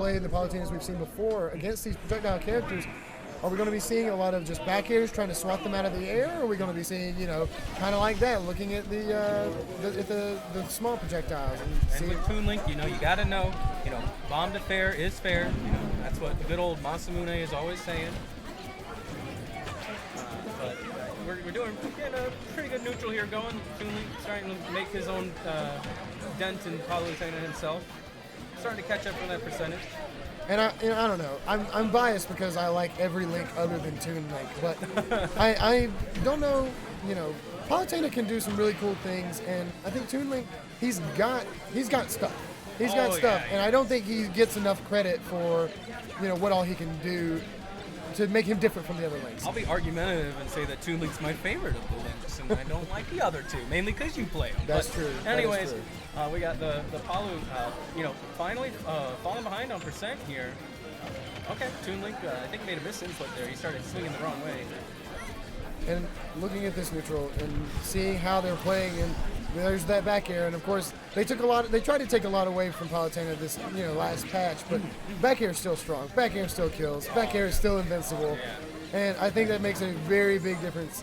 play the Palutenas we've seen before against these projectile characters, are we going to be seeing a lot of just back airs trying to swat them out of the air, or are we going to be seeing, kind of like that, looking at the small projectiles? And with Toon Link, you got to know, bomb to fair is fair. That's what the good old Masamune is always saying. But we're doing a pretty good neutral here going. Toon Link starting to make his own dent in Palutena himself. Starting to catch up on that percentage. And I don't know. I'm biased because I like every Link other than Toon Link, but I don't know. Palutena can do some really cool things, and I think Toon Link, he's got stuff. He's got stuff, and I don't think he gets enough credit for what all he can do to make him different from the other Links. I'll be argumentative and say that Toon Link's my favorite of the Links, and I don't like the other two, mainly because you play them. That's true. Anyways, true. We got the Palu, finally falling behind on percent here. Okay, Toon Link, I think made a misinput there. He started swinging the wrong way. And looking at this neutral and seeing how they're playing, and there's that back air, and of course they tried to take a lot away from Palutena this last patch, but back air is still strong. Back air still kills. Back air is still invincible, and I think that makes a very big difference.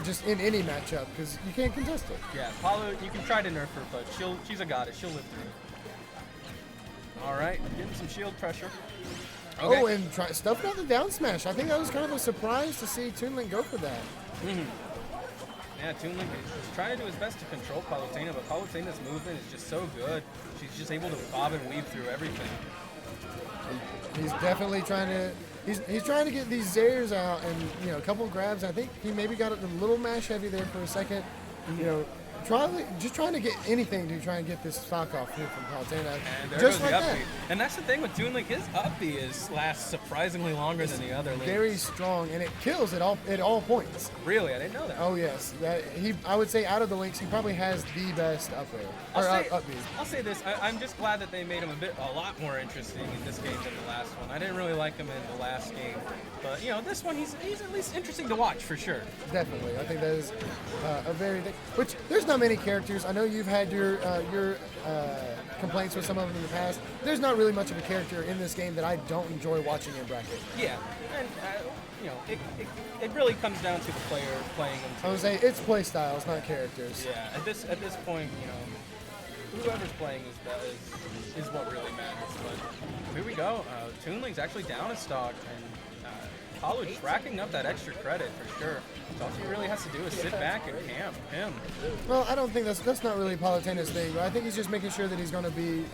Just in any matchup, because you can't contest it. Yeah, Palu, you can try to nerf her, but she's a goddess. She'll live through it. All right, getting some shield pressure. Okay. Oh, and stuffing out the down smash. I think that was kind of a surprise to see Toon Link go for that. Mm-hmm. Yeah, Toon Link is trying to do his best to control Palutena, but Palutena's movement is just so good. She's just able to bob and weave through everything. He's definitely trying to. He's trying to get these Zairs out, and a couple of grabs. I think he maybe got a little mash heavy there for a second. Just trying to get anything to try and get this stock off here from Palutena. And there just goes like the up that. B. And that's the thing with Toon Link, his up B lasts surprisingly longer than the other Links. Very strong, and it kills at all points. Really? I didn't know that. Oh yes, I would say out of the Links, he probably has the best up air. Up B. I'll say this: I'm just glad that they made him a lot more interesting in this game than the last one. I didn't really like him in the last game, but this one he's at least interesting to watch for sure. Definitely, I think that is a very which there's not many characters. I know you've had your complaints with some of them in the past. There's not really much of a character in this game that I don't enjoy watching in bracket. Yeah, and it really comes down to the player playing them. I would say it's play styles, not characters. Yeah, at this point, whoever's playing is what really matters. But here we go. Toon Link's actually down a stock, and Palu just racking up that extra credit for sure. So all she really has to do is sit back and camp him. Well, I don't think that's not really Palutena's thing, but I think he's just making sure that he's going to be,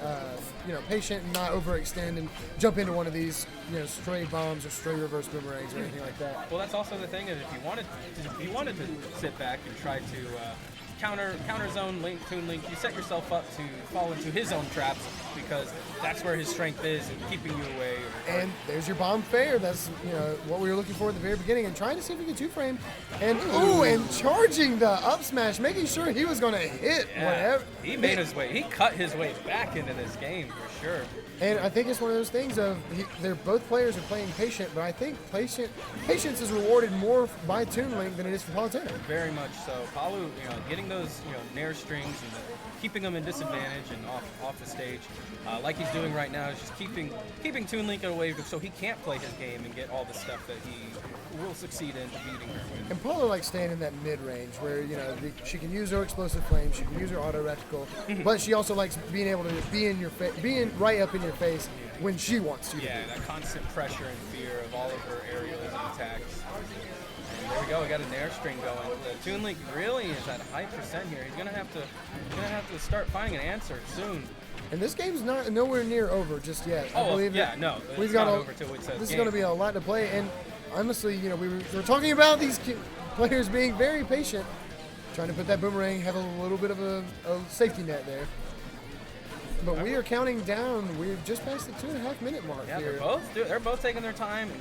patient and not overextend and jump into one of these, stray bombs or stray reverse boomerangs or anything like that. Well, that's also the thing is if you wanted to sit back and try to counter zone Toon Link, you set yourself up to fall into his own traps because that's where his strength is in keeping you away. And there's your bomb fair. That's what we were looking for at the very beginning, and trying to see if we could two-frame. And and charging the up smash, making sure he was going to hit whatever. He made his way. He cut his way back into this game for sure. And I think it's one of those things of they're both players are playing patient, but I think patience is rewarded more by Toon Link than it is for Palutena. Very much so. Palu, getting those nair strings and keeping them in disadvantage and off the stage, like he's doing right now, is just keeping Toon Link away so he can't play his game and get all the stuff that he will succeed in beating her with. And Paula likes staying in that mid-range where, she can use her explosive flame, she can use her auto reticle, but she also likes being able to being right up in your face when she wants to. Yeah, that constant pressure and fear of all of her aerials and attacks. And there we go, we got a nair string going. Toon Link really is at a high percent here. He's gonna have to start finding an answer soon. And this game's nowhere near over just yet. I believe we've got over till it says this is going to be a lot to play, and honestly, we were talking about these players being very patient, trying to put that boomerang, have a little bit of a safety net there. But we are counting down. We're just past the 2.5 minute mark here. They're both taking their time, and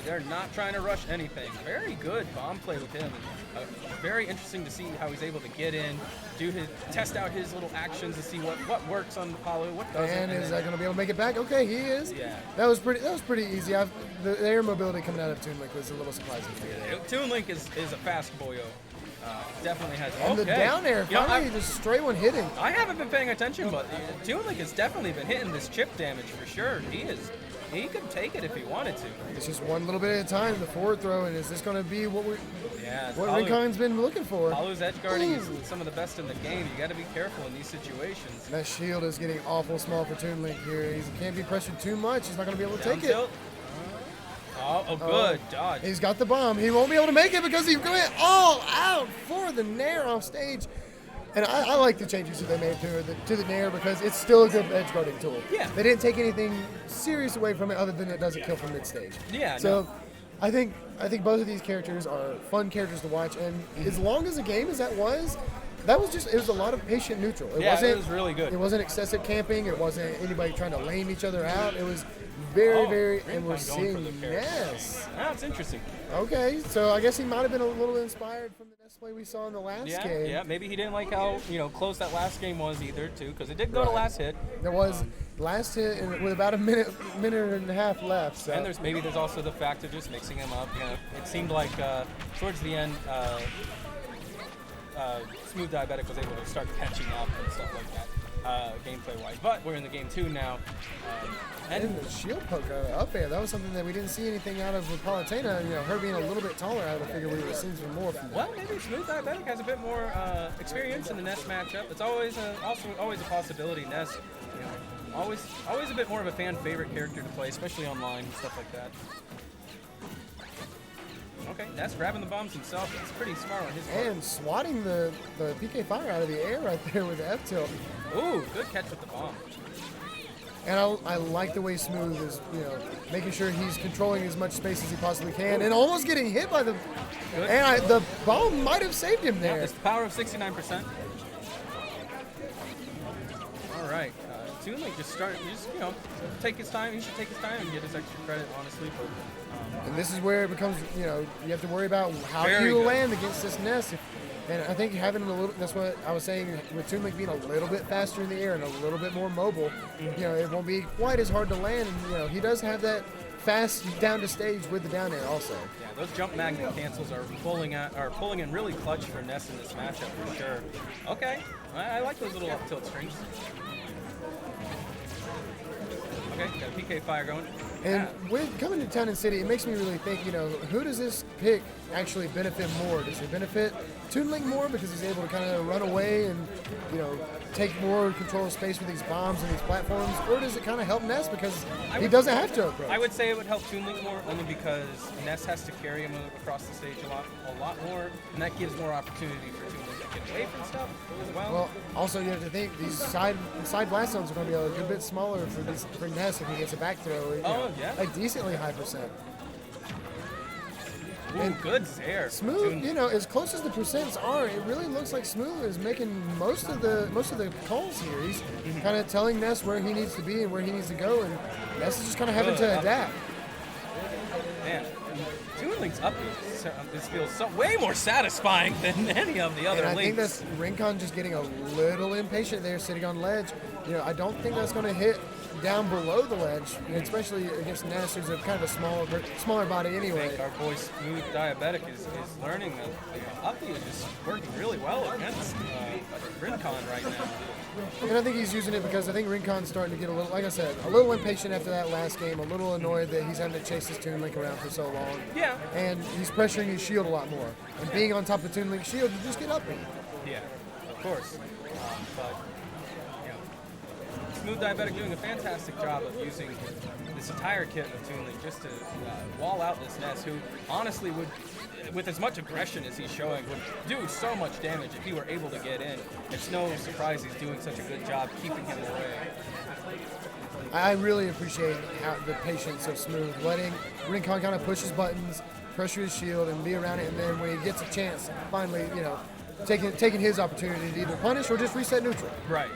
they're not trying to rush anything. Very good bomb play with him. Very interesting to see how he's able to get in, test out his little actions to see what works on the Palu, what doesn't. And is that going to be able to make it back? Okay, he is. Yeah. That was pretty easy. The air mobility coming out of Toon Link was a little surprising for me. Toon Link is a fast boyo. Definitely has. And the down air, You know, finally just straight one hitting. I haven't been paying attention, but Toon has definitely been hitting this chip damage for sure. He could take it if he wanted to. It's just one little bit at a time, the forward throw, and is this going to be what Palu, Rincon's been looking for? Palu's edge guarding is some of the best in the game. You got to be careful in these situations. That shield is getting awful small for Toon Link here. He can't be pressured too much. He's not going to be able to take it. Good dodge. He's got the bomb. He won't be able to make it because he went all out for the nair off stage. And I like the changes that they made to the nair because it's still a good edge guarding tool. Yeah. They didn't take anything serious away from it other than it doesn't kill from mid stage. Yeah. So I think both of these characters are fun characters to watch, and as long as a game as that was it was a lot of patient neutral. It was really good. It wasn't excessive camping. It wasn't anybody trying to lame each other out. It was very, and we're seeing Ness. That's interesting. Okay, so I guess he might have been a little inspired from the Ness play we saw in the last game. Yeah, maybe he didn't like how close that last game was either, too, because it did go to last hit. There was last hit with about a minute and a half left. So. And there's also the fact of just mixing him up. It seemed like towards the end, SmoovDiabetic was able to start catching up and stuff like that, gameplay-wise. But we're in the game 2 now. And the shield poke up air, that was something that we didn't see anything out of with Palutena. Her being a little bit taller, I would figure we would have seen some more from that. Well, maybe SmoovDiabetic has a bit more experience in the Ness matchup. It's always a possibility. Ness, always a bit more of a fan favorite character to play, especially online and stuff like that. Okay, Ness grabbing the bombs himself. That's pretty smart on his part. And swatting the PK fire out of the air right there with the F tilt. Ooh, good catch with the bomb. And I like the way Smooth is, making sure he's controlling as much space as he possibly can, and almost getting hit by the. Good. And the bomb might have saved him there. It's the power of 69%. All right, Toon just take his time. He should take his time and get his extra credit, honestly. But, and this is where it becomes, you have to worry about how do you land against this Ness. And I think having him that's what I was saying, with Toon being a little bit faster in the air and a little bit more mobile, it won't be quite as hard to land. And, he does have that fast down to stage with the down air also. Yeah, those jump magnet cancels are pulling in really clutch for Ness in this matchup for sure. Okay, I like those little up tilt strings. Okay, got a PK fire going. And with coming to Town and City, it makes me really think, who does this pick actually benefit more? Does it benefit Toon Link more because he's able to kind of run away and, take more control of space with these bombs and these platforms? Or does it kind of help Ness because he doesn't have to approach? I would say it would help Toon Link more only because Ness has to carry him across the stage a lot more, and that gives more opportunity for Toon Link to get away from stuff as well. Well, also you have to think these side blast zones are going to be a good bit smaller for Ness if he gets a back throw. Yeah. A decently high percent. Ooh, and good there. Smooth, as close as the percents are, it really looks like Smooth is making most of the calls here. He's kind of telling Ness where he needs to be and where he needs to go, and Ness is just kind of having to adapt. Man, Toon Link's up this feels way more satisfying than any of the other links. I think links. that's Rincon just getting a little impatient there, sitting on ledge. I don't think that's going to hit down below the ledge, especially against Ness, who's a kind of a smaller body anyway. I think our boy SmoovDiabetic is learning that Uppy is just working really well against Rincon right now. And I think he's using it because I think Rincon's starting to get a little, like I said, a little impatient after that last game, a little annoyed that he's having to chase his Toon Link around for so long. Yeah. And he's pressuring his shield a lot more. And being on top of Toon Link's shield, you just get uppy. Yeah, of course. But SmoovDiabetic doing a fantastic job of using this entire kit of Toon Link just to wall out this Ness, who honestly would, with as much aggression as he's showing, would do so much damage if he were able to get in. It's no surprise he's doing such a good job keeping him away. I really appreciate the patience of Smooth, letting Rincon kind of push his buttons, pressure his shield, and be around it, and then when he gets a chance, finally, taking his opportunity to either punish or just reset neutral. Right.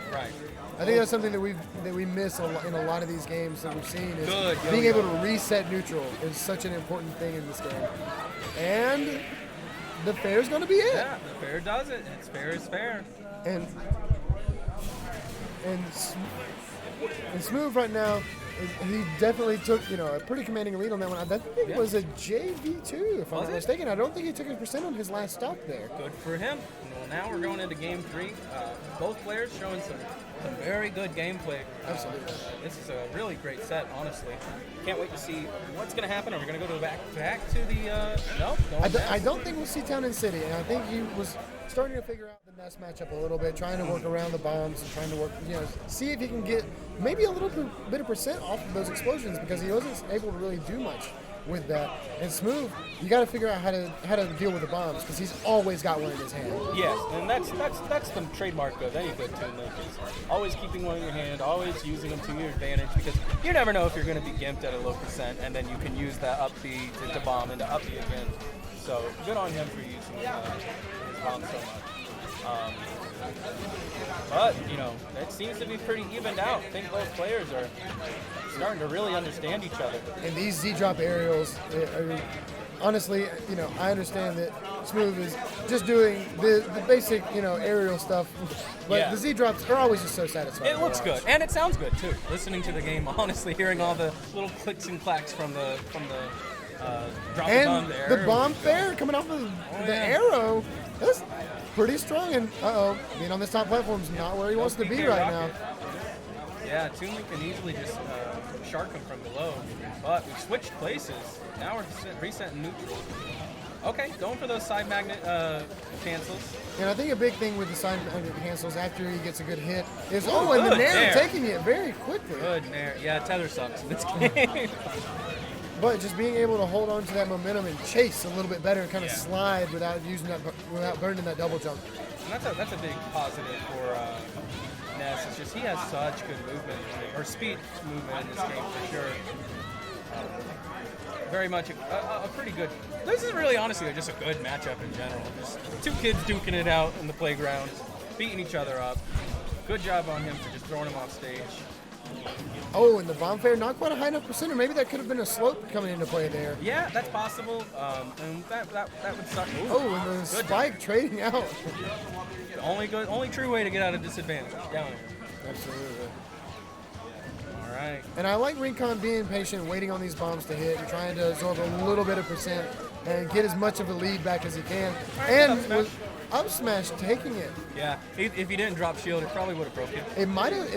I think that's something that we miss in a lot of these games that we've seen is being able to reset neutral is such an important thing in this game. And the fair's going to be it. Yeah, the fair does it. It's fair is fair. And Smooth right now, he definitely took, a pretty commanding lead on that one. I think it was a JV2, if I'm not mistaken. I don't think he took his percent on his last stock there. Good for him. Well, now we're going into game 3. Both players showing some very good gameplay. Absolutely. This is a really great set, honestly. Can't wait to see what's going to happen. Are we going to go back to the... no? I don't think we'll see Town and City, and I think he was starting to figure out the Ness matchup a little bit, trying to work around the bombs and trying to work, see if he can get maybe a little bit of percent off of those explosions, because he wasn't able to really do much with that. And Smooth, you got to figure out how to deal with the bombs, because he's always got one in his hand. Yes, and that's the trademark of any good Toon Link, is always keeping one in your hand, always using them to your advantage, because you never know if you're going to be gimped at a low percent, and then you can use that up B to bomb into up B again. So good on him for using his bomb so much. But, it seems to be pretty evened out. I think both players are starting to really understand each other. And these Z-drop aerials, honestly, I understand that Smooth is just doing the basic, aerial stuff, but the Z-drops are always just so satisfying. It looks good, and it sounds good, too. Listening to the game, honestly, hearing all the little clicks and clacks from the drop and bomb there. The bomb fair coming off of the arrow, that's pretty strong. And being on this top platform is not where he wants to be right now. Yeah, Toon Link can easily just shark him from below, but we've switched places. Now we're resetting neutral. Okay, going for those side magnet cancels. And I think a big thing with the side magnet cancels after he gets a good hit is and the Nair taking it very quickly. Good Nair. Yeah, tether sucks in this game. But just being able to hold on to that momentum and chase a little bit better and kind of slide without burning that double jump. And that's a big positive for Ness. It's just he has such good movement, or speed movement in this game for sure. Very much a pretty good. This is really honestly just a good matchup in general. Just two kids duking it out in the playground, beating each other up. Good job on him for just throwing him off stage. Oh, and the bomb fair, not quite a high enough percent, or maybe that could have been a slope coming into play there. Yeah, that's possible. And that would suck. Ooh, and the spike trading out. The only true way to get out of disadvantage. Down here. Absolutely. All right. And I like Rincon being patient, waiting on these bombs to hit, and trying to absorb a little bit of percent and get as much of a lead back as he can. And with up smash taking it. Yeah, if he didn't drop shield, it probably would have broke it. It might have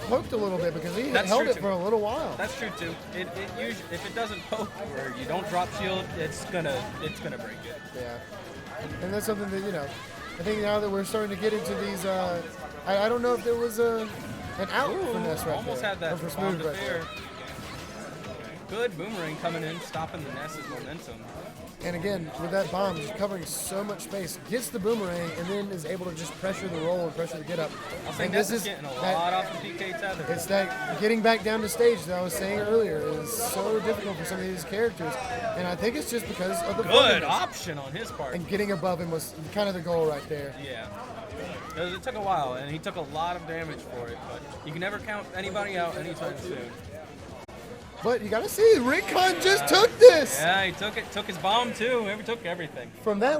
poked a little bit, because he held it for a little while. That's true too. It usually, if it doesn't poke or you don't drop shield, it's gonna break it. Yeah, and that's something that I think now that we're starting to get into these, I don't know if there was an out for Ness right almost there. Had that for Smooth right there. Good boomerang coming in, stopping the Ness's momentum. And again, with that bomb, just covering so much space, gets the boomerang and then is able to just pressure the roll and pressure the get up. I think Ness is getting a lot off the PK tether. It's that getting back down to stage that I was saying earlier is so difficult for some of these characters. And I think it's just because of the good option on his part. And getting above him was kind of the goal right there. Yeah. It took a while, and he took a lot of damage for it, but you can never count anybody out anytime soon. But you got to see, Rincon just took this. Yeah, he took his bomb too. He took everything. From that